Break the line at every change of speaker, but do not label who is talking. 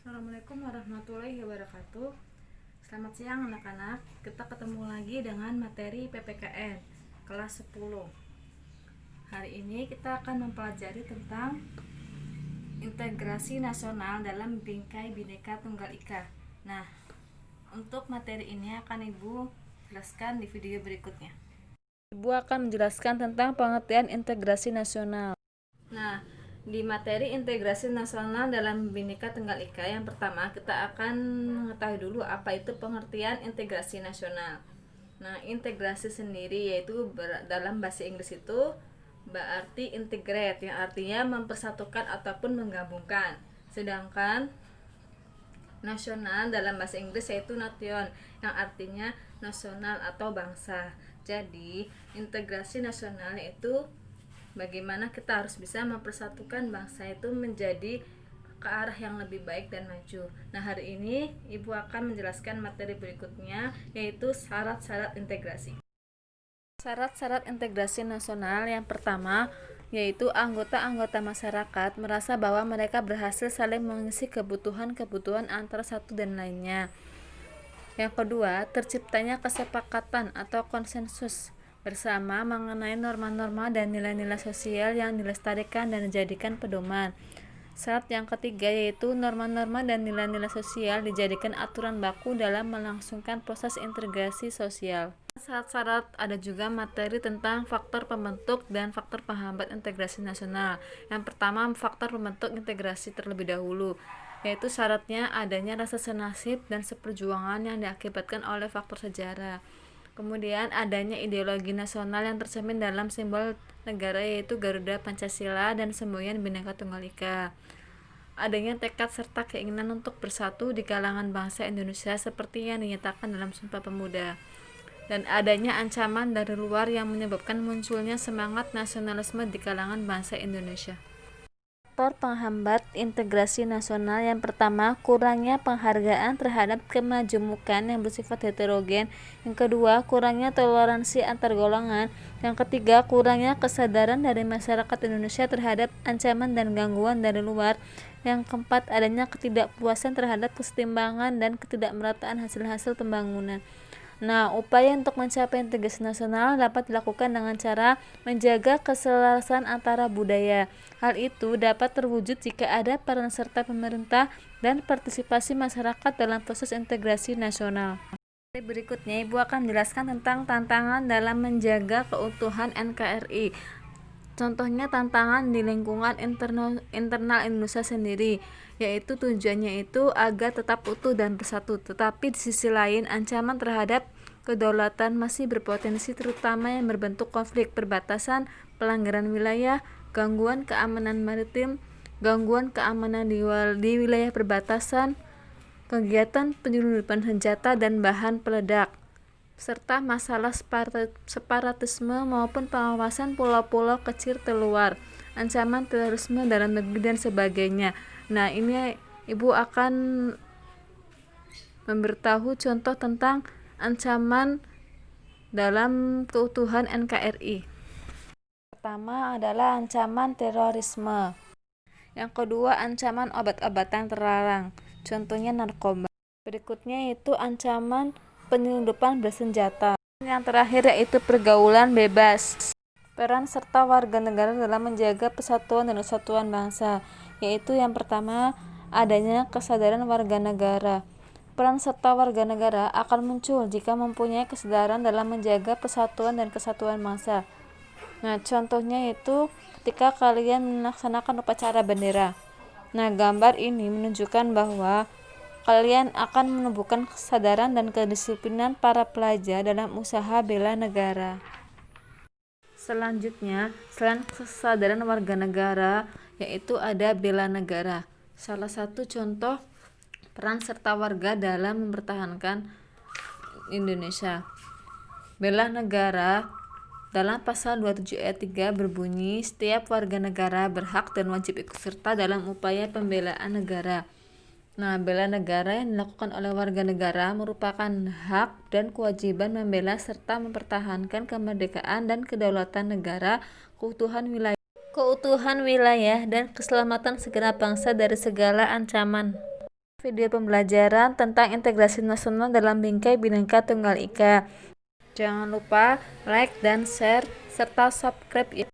Assalamualaikum warahmatullahi wabarakatuh. Selamat siang anak-anak. Kita ketemu lagi dengan materi PPKN kelas 10. Hari ini kita akan mempelajari tentang integrasi nasional dalam bingkai Bhinneka Tunggal Ika. Nah, untuk materi ini akan Ibu jelaskan di video berikutnya. Ibu akan menjelaskan tentang pengertian integrasi nasional. Nah, di materi integrasi nasional dalam Bhinneka Tunggal Ika, yang pertama kita akan mengetahui dulu apa itu pengertian integrasi nasional. Nah, integrasi sendiri yaitu dalam bahasa Inggris itu berarti integrate, yang artinya mempersatukan ataupun menggabungkan. Sedangkan nasional dalam bahasa Inggris yaitu nation, yang artinya nasional atau bangsa. Jadi, integrasi nasional itu bagaimana kita harus bisa mempersatukan bangsa itu menjadi ke arah yang lebih baik dan maju. Nah, hari ini Ibu akan menjelaskan materi berikutnya, yaitu syarat-syarat integrasi. Syarat-syarat integrasi nasional yang pertama yaitu anggota-anggota masyarakat merasa bahwa mereka berhasil saling mengisi kebutuhan-kebutuhan antara satu dan lainnya. Yang kedua, terciptanya kesepakatan atau konsensus bersama mengenai norma-norma dan nilai-nilai sosial yang dilestarikan dan dijadikan pedoman. Syarat yang ketiga yaitu norma-norma dan nilai-nilai sosial dijadikan aturan baku dalam melangsungkan proses integrasi sosial. Syarat-syarat ada juga materi tentang faktor pembentuk dan faktor penghambat integrasi nasional. Yang pertama, faktor pembentuk integrasi terlebih dahulu, yaitu syaratnya adanya rasa senasib dan seperjuangan yang diakibatkan oleh faktor sejarah. Kemudian adanya ideologi nasional yang tercermin dalam simbol negara yaitu Garuda Pancasila dan semboyan Bhinneka Tunggal Ika. Adanya tekad serta keinginan untuk bersatu di kalangan bangsa Indonesia seperti yang dinyatakan dalam Sumpah Pemuda. Dan adanya ancaman dari luar yang menyebabkan munculnya semangat nasionalisme di kalangan bangsa Indonesia. Faktor penghambat integrasi nasional yang pertama, kurangnya penghargaan terhadap kemajemukan yang bersifat heterogen. Yang kedua, kurangnya toleransi antar golongan. Yang ketiga, kurangnya kesadaran dari masyarakat Indonesia terhadap ancaman dan gangguan dari luar. Yang keempat, adanya ketidakpuasan terhadap kesetimbangan dan ketidakmerataan hasil-hasil pembangunan. Nah, upaya untuk mencapai integrasi nasional dapat dilakukan dengan cara menjaga keselarasan antara budaya. Hal itu dapat terwujud jika ada peran serta pemerintah dan partisipasi masyarakat dalam proses integrasi nasional. Berikutnya, Ibu akan menjelaskan tentang tantangan dalam menjaga keutuhan NKRI. Contohnya tantangan di lingkungan internal Indonesia sendiri, yaitu tujuannya itu agar tetap utuh dan bersatu, tetapi di sisi lain ancaman terhadap kedaulatan masih berpotensi, terutama yang berbentuk konflik perbatasan, pelanggaran wilayah, gangguan keamanan maritim, gangguan keamanan di wilayah perbatasan, kegiatan penyelundupan senjata dan bahan peledak, serta masalah separatisme maupun pengawasan pulau-pulau kecil terluar, ancaman terorisme dalam negeri dan sebagainya. Nah, ini Ibu akan memberitahu contoh tentang ancaman dalam keutuhan NKRI. Pertama adalah ancaman terorisme. Yang kedua, ancaman obat-obatan terlarang, contohnya narkoba. Berikutnya yaitu ancaman penyelundupan bersenjata. Yang terakhir yaitu pergaulan bebas. Peran serta warga negara dalam menjaga persatuan dan kesatuan bangsa, yaitu yang pertama adanya kesadaran warga negara. Peran serta warga negara akan muncul jika mempunyai kesadaran dalam menjaga persatuan dan kesatuan bangsa. Nah, contohnya itu ketika kalian melaksanakan upacara bendera. Nah, gambar ini menunjukkan bahwa kalian akan menumbuhkan kesadaran dan kedisiplinan para pelajar dalam usaha bela negara. Selanjutnya, selain kesadaran warga negara, yaitu ada bela negara. Salah satu contoh peran serta warga dalam mempertahankan Indonesia. Bela negara dalam pasal 27 ayat 3 berbunyi, setiap warga negara berhak dan wajib ikut serta dalam upaya pembelaan negara. Nah, bela negara yang dilakukan oleh warga negara merupakan hak dan kewajiban membela serta mempertahankan kemerdekaan dan kedaulatan negara, keutuhan wilayah dan keselamatan segenap bangsa dari segala ancaman. video pembelajaran tentang integrasi nasional dalam bingkai Bhinneka Tunggal Ika. Jangan lupa like dan share serta subscribe ya.